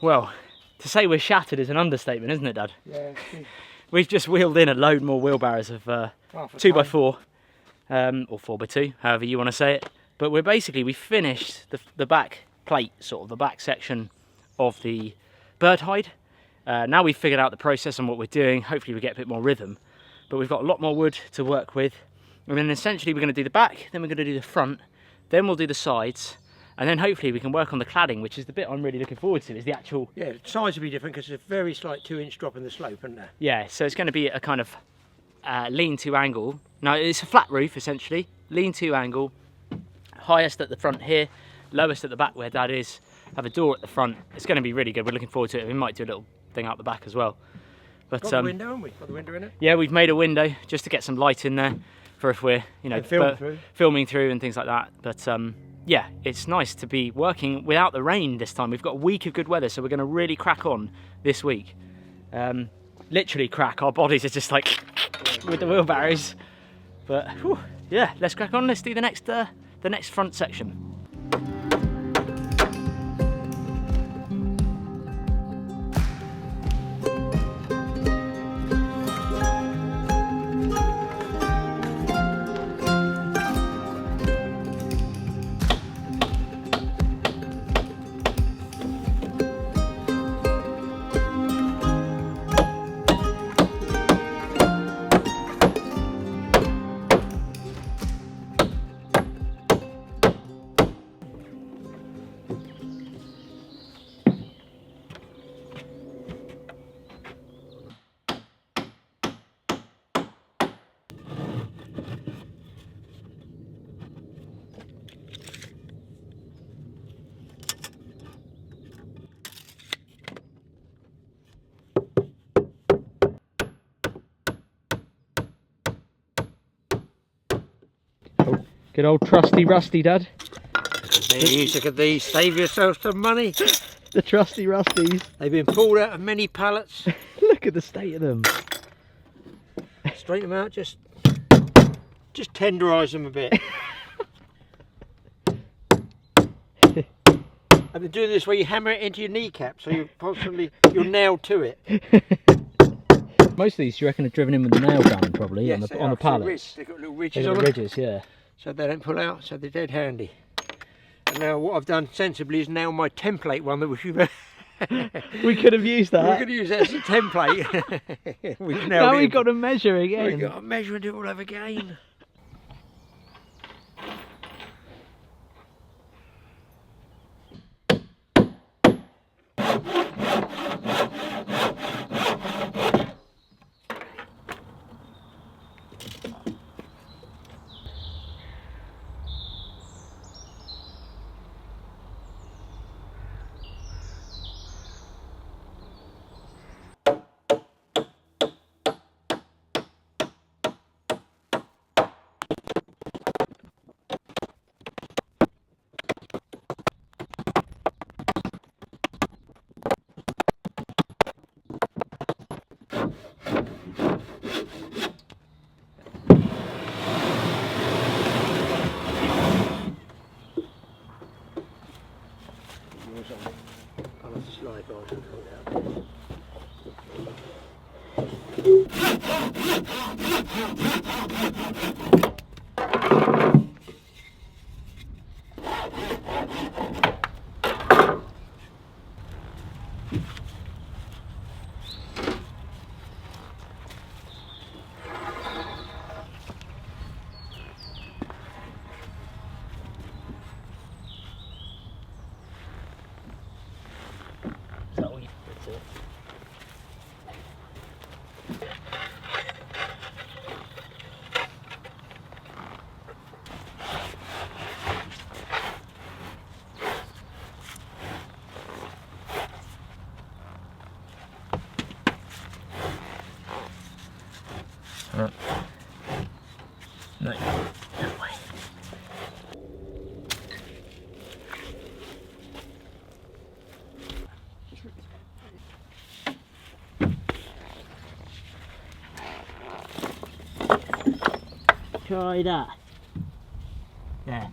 Well, to say we're shattered is an understatement, isn't it, Dad? Yeah. We've just wheeled in a load more wheelbarrows of 2x4, or 4x2, however you want to say it. But we finished the back plate, sort of the back section of the bird hide. Now we've figured out the process and what we're doing. Hopefully we get a bit more rhythm. But we've got a lot more wood to work with. And then essentially we're going to do the back, then we're going to do the front, then we'll do the sides. And then hopefully we can work on the cladding, which is the bit I'm really looking forward to, is the actual... Yeah, the size will be different because there's a very slight 2-inch drop in the slope, isn't there? Yeah, so it's going to be a kind of lean-to angle. Now it's a flat roof essentially, lean-to angle, highest at the front here, lowest at the back where Dad is, have a door at the front. It's going to be really good, we're looking forward to it. We might do a little thing out the back as well. But got the window, haven't we? Got the window in it? Yeah, we've made a window just to get some light in there for if we're, you know, filming through and things like that. But yeah, it's nice to be working without the rain this time. We've got a week of good weather, so we're going to really crack on this week. Literally crack, our bodies are just like with the wheelbarrows. But whew, yeah, let's crack on. Let's do the next front section. Good old trusty rusty, Dad. These, look at these, save yourself some money. The trusty rusties. They've been pulled out of many pallets. Look at the state of them. Straighten them out, just tenderise them a bit. I've been doing this where you hammer it into your kneecap, so you're nailed to it. Most of these, do you reckon, are driven in with the nail gun, probably, yes, on the pallets? They've got little ridges on them. Ridges, yeah. So they don't pull out, so they're dead handy. And now what I've done sensibly is nail my template one that we could have used that. We could use that as a template. Now we've got to measure again. We've got to measure and do it all over again. I'll have to slide by and pull it out. No, that way. Try that. There.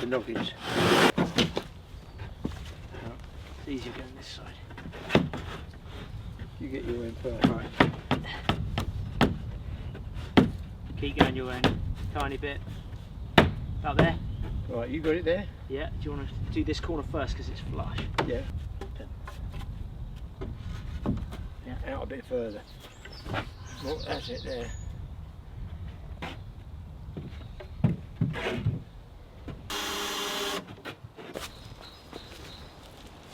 the noggins. It's easier going this side. You get your end first. Right. Keep going your end, tiny bit. About there? Right, you got it there? Yeah, do you want to do this corner first because it's flush? Yeah. Out a bit further. Well, that's it there.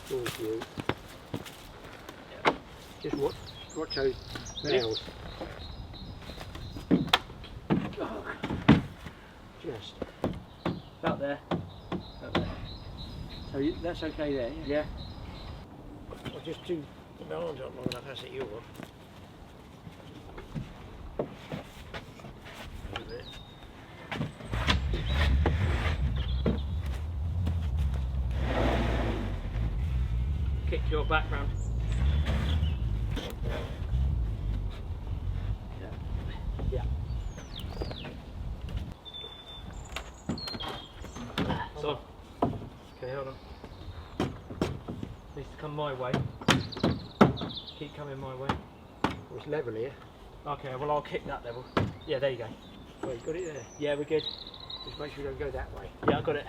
Towards you. Yeah. Just watch those nails. Just About there. up there. So that's okay there, yeah? Yeah. I'll just do my arms up long enough, that's it, you want. Kick your background. Yeah. So, Okay, hold on. needs to come my way. Keep coming my way. Well, it's level here. Okay, well I'll kick that level. Yeah, there you go. Oh, you got it there. Yeah, we're good. Just make sure you don't go that way. Yeah, I got it.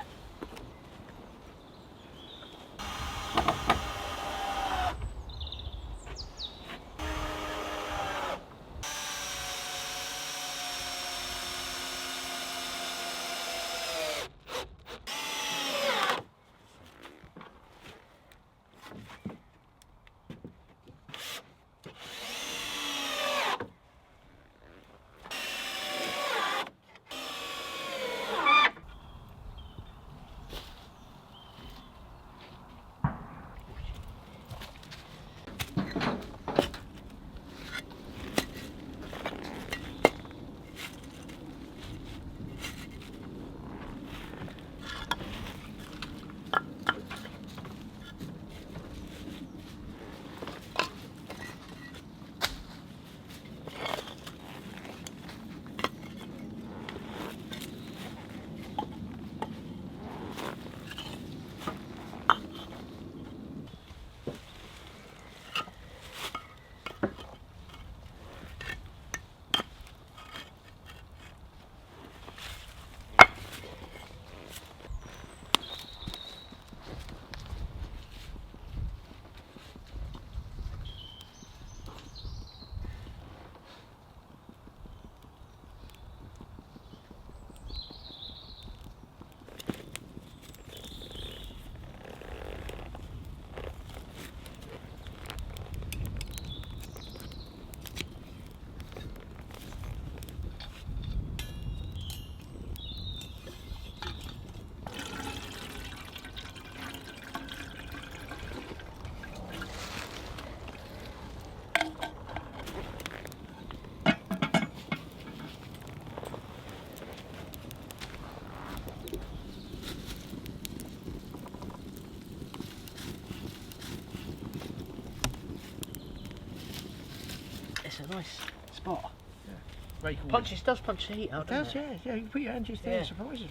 It's a nice spot. Yeah. Very cool. Does punch the heat out, doesn't it? Yeah. You put your hand just there, Yeah. surprises.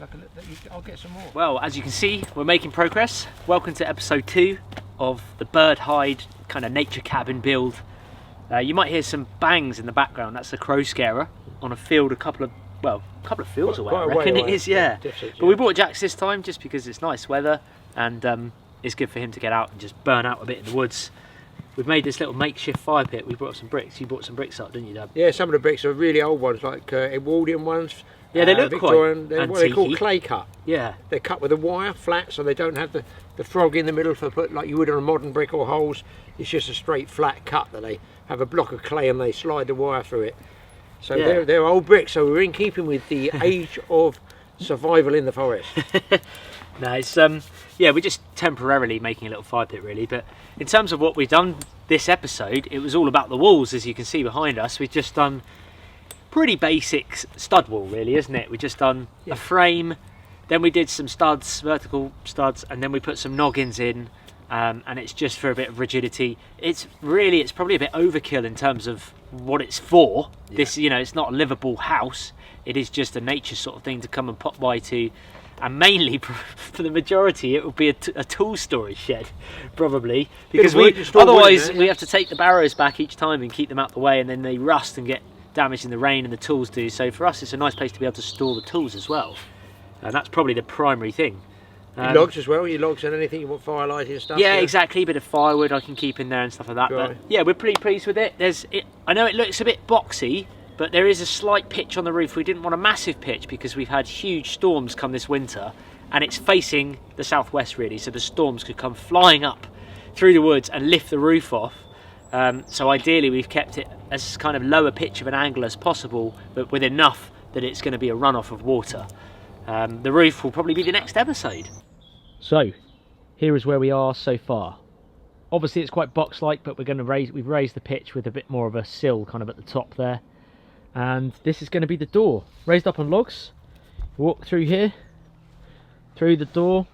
I'll get some more. Well, as you can see, we're making progress. Welcome to episode 2 of the bird hide kind of nature cabin build. You might hear some bangs in the background. That's the crow scarer on a field a couple of fields away, I reckon it is, yeah. But we brought Jax this time just because it's nice weather and it's good for him to get out and just burn out a bit in the woods. We've made this little makeshift fire pit. We brought some bricks. You brought some bricks up, didn't you, Dad? Yeah, some of the bricks are really old ones, like Edwardian ones. Yeah, they look Victorian, quite what they call antique-y. clay cut. Yeah. They're cut with a wire, flat, so they don't have the frog in the middle for put like you would on a modern brick or holes. It's just a straight flat cut that they have a block of clay and they slide the wire through it. So Yeah. they're old bricks, so we're in keeping with the age of survival in the forest. No, it's yeah, we're just temporarily making a little fire pit really, but in terms of what we've done this episode, it was all about the walls. As you can see behind us, we've just done pretty basic stud wall really, isn't it? We've just done a frame, then we did some studs, vertical studs, and then we put some noggins in, and it's just for a bit of rigidity. It's probably a bit overkill in terms of what it's for. Yeah. This, you know, it's not a livable house. It is just a nature sort of thing to come and pop by to, and mainly for the majority it would be a tool storage shed, probably, because otherwise we have to take the barrows back each time and keep them out the way, and then they rust and get damaged in the rain, and the tools do. So for us, it's a nice place to be able to store the tools as well, and that's probably the primary thing. Your logs as well, your logs and anything you want firelighting and stuff? Yeah, exactly, a bit of firewood I can keep in there and stuff like that. Right. But yeah, we're pretty pleased with it. I know it looks a bit boxy, but there is a slight pitch on the roof. We didn't want a massive pitch because we've had huge storms come this winter, and it's facing the southwest really, so the storms could come flying up through the woods and lift the roof off. So ideally we've kept it as kind of lower pitch of an angle as possible, but with enough that it's going to be a runoff of water. The roof will probably be the next episode. So here is where we are so far. Obviously it's quite box-like, but we've raised the pitch with a bit more of a sill kind of at the top there. And this is going to be the door, raised up on logs. Walk through here, through the door,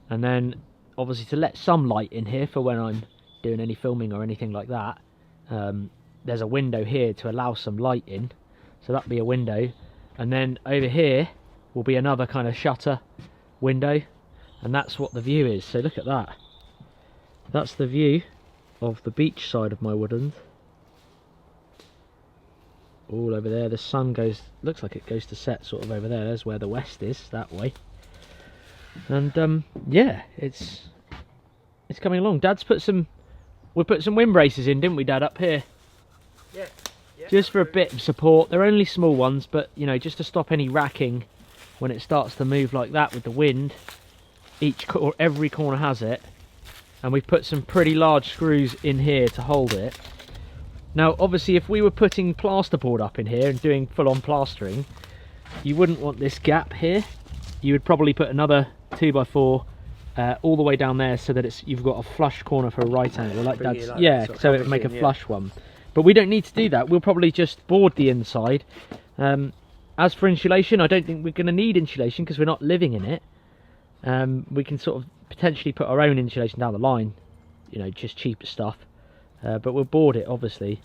and then obviously to let some light in here for when I'm doing any filming or anything like that. There's a window here to allow some light in, so that'll be a window. And then over here will be another kind of shutter window, and that's what the view is. So look at that. That's the view of the beach side of my woodland. All over there, the sun looks like it goes to set sort of over there. There's where the west is, that way. And yeah, it's coming along. We put some wind braces in, didn't we, Dad, up here? Yeah. Just for a bit of support. They're only small ones, but you know, just to stop any racking when it starts to move like that with the wind. Every corner has it, and we've put some pretty large screws in here to hold it. Now obviously if we were putting plasterboard up in here and doing full-on plastering, you wouldn't want this gap here. You would probably put another 2x4 all the way down there, so that you've got a flush corner for a right angle, like Dad's. Yeah, so it would make a flush one. But we don't need to do that. We'll probably just board the inside. As for insulation, I don't think we're going to need insulation because we're not living in it. We can sort of potentially put our own insulation down the line, you know, just cheaper stuff. But we'll board it obviously,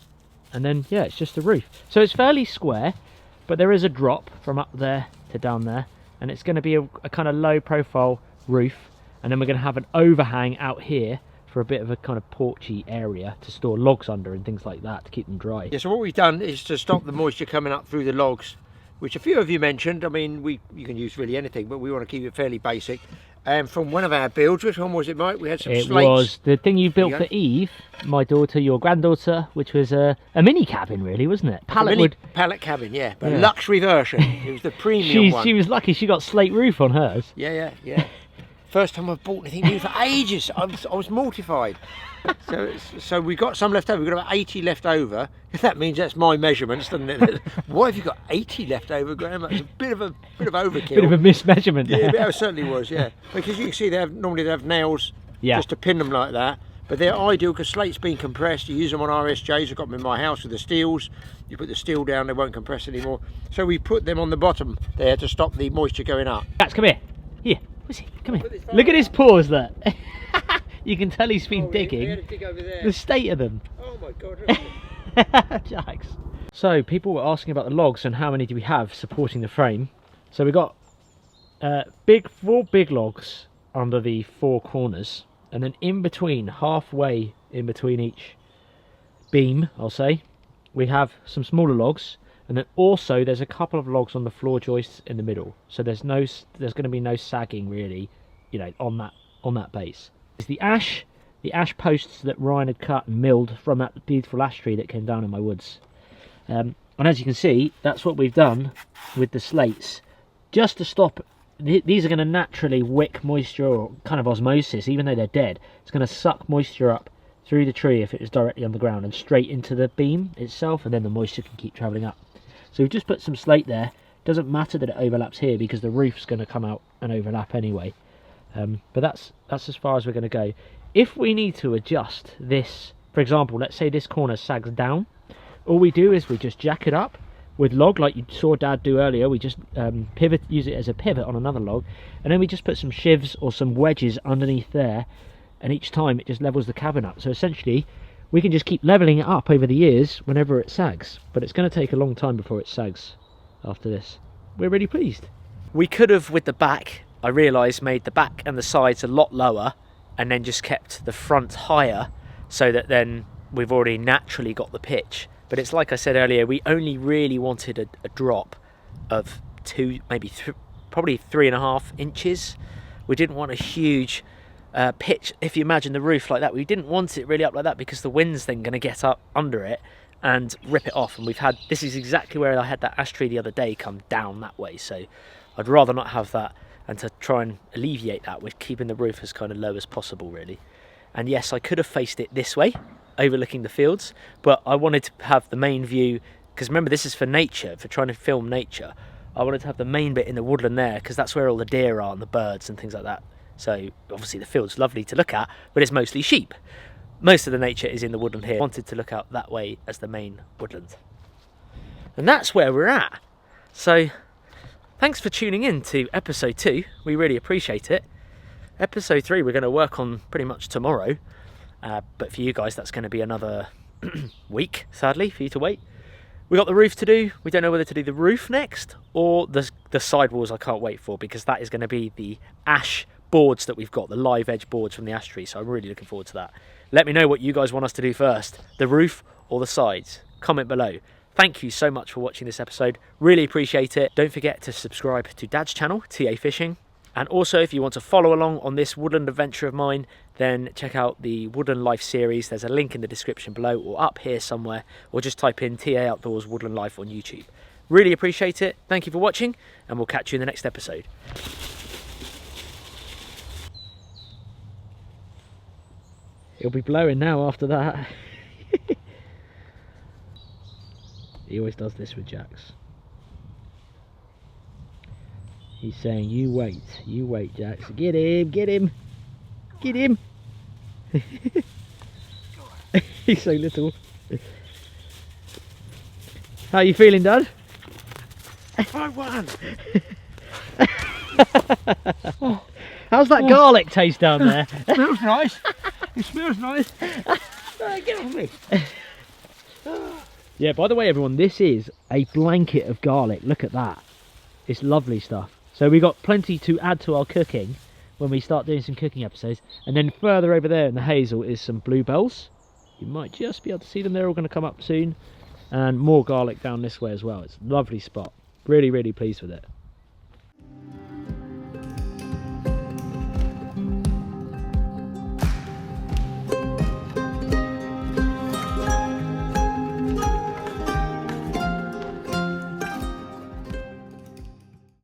and then yeah, it's just the roof. So it's fairly square, but there is a drop from up there to down there, and it's going to be a kind of low profile roof, and then we're going to have an overhang out here for a bit of a kind of porchy area to store logs under and things like that to keep them dry. Yeah, so what we've done is to stop the moisture coming up through the logs, which a few of you mentioned. I mean, you can use really anything, but we want to keep it fairly basic. From one of our builds, which one was it, Mike? We had some slates. It was the thing you built for Eve, my daughter, your granddaughter, which was a mini cabin, really, wasn't it? Pallet cabin, yeah, but a luxury version. It was the premium one. She was lucky; she got slate roof on hers. Yeah. First time I've bought anything new for ages. I was mortified. So we got some left over. We've got about 80 left over. If that means that's my measurements, doesn't it? Why have you got 80 left over, Graham? That's a bit of overkill. Bit of a mismeasurement. Yeah, it certainly was. Yeah, because you can see normally they have nails just to pin them like that. But they're ideal because slate's been compressed. You use them on RSJs. I've got them in my house with the steels. You put the steel down, they won't compress anymore. So we put them on the bottom there to stop the moisture going up. Max, come here. Here. Where's he? Come here. Look at his paws there. You can tell he's been digging. We had to dig over there. The state of them. Oh my God. Jax. So people were asking about the logs and how many do we have supporting the frame. So we got 4 big logs under the 4 corners, and then in between, halfway in between each beam, I'll say, we have some smaller logs, and then also there's a couple of logs on the floor joists in the middle. So there's going to be no sagging really, you know, on that base. It's the ash posts that Ryan had cut and milled from that beautiful ash tree that came down in my woods. And as you can see, that's what we've done with the slates, just to stop. These are going to naturally wick moisture, or kind of osmosis, even though they're dead. It's going to suck moisture up through the tree if it is directly on the ground and straight into the beam itself, and then the moisture can keep travelling up. So we've just put some slate there. Doesn't matter that it overlaps here because the roof's going to come out and overlap anyway. But that's as far as we're going to go. If we need to adjust this, for example, let's say this corner sags down, all we do is we just jack it up with log, like you saw Dad do earlier. We just use it as a pivot on another log, and then we just put some shivs or some wedges underneath there, and each time it just levels the cabin up. So essentially we can just keep levelling it up over the years whenever it sags. But it's going to take a long time before it sags after this. We're really pleased. We could have, with the back, I realised, made the back and the sides a lot lower and then just kept the front higher, so that then we've already naturally got the pitch. But it's like I said earlier, we only really wanted a drop of probably 3.5 inches. We didn't want a huge pitch. If you imagine the roof like that, we didn't want it really up like that, because the wind's then going to get up under it and rip it off. And this is exactly where I had that ash tree the other day come down that way, so I'd rather not have that, and to try and alleviate that with keeping the roof as kind of low as possible, really. And yes, I could have faced it this way, overlooking the fields, but I wanted to have the main view, because remember, this is for nature, for trying to film nature. I wanted to have the main bit in the woodland there, because that's where all the deer are and the birds and things like that. So obviously the field's lovely to look at, but it's mostly sheep. Most of the nature is in the woodland here. I wanted to look out that way as the main woodland. And that's where we're at. So thanks for tuning in to episode 2. We really appreciate it. Episode 3 we're going to work on pretty much tomorrow. But for you guys, that's going to be another week, sadly, for you to wait. We got the roof to do. We don't know whether to do the roof next or the sidewalls. I can't wait for, because that is going to be the ash boards that we've got, the live edge boards from the ash tree. So I'm really looking forward to that. Let me know what you guys want us to do first, the roof or the sides. Comment below. Thank you so much for watching this episode. Really appreciate it. Don't forget to subscribe to Dad's channel, TA Fishing. And also, if you want to follow along on this woodland adventure of mine, then check out the Woodland Life series. There's a link in the description below or up here somewhere, or just type in TA Outdoors Woodland Life on YouTube. Really appreciate it. Thank you for watching, and we'll catch you in the next episode. It'll be blowing now after that. He always does this with Jax. He's saying, you wait, Jax. Get him, get him, get him. He's so little. How are you feeling, Dad? I won. How's that garlic taste down there? It smells nice. It smells nice. Get on me. Yeah, by the way, everyone, this is a blanket of garlic. Look at that. It's lovely stuff. So we got plenty to add to our cooking when we start doing some cooking episodes. And then further over there in the hazel is some bluebells. You might just be able to see them. They're all going to come up soon. And more garlic down this way as well. It's a lovely spot. Really, really pleased with it.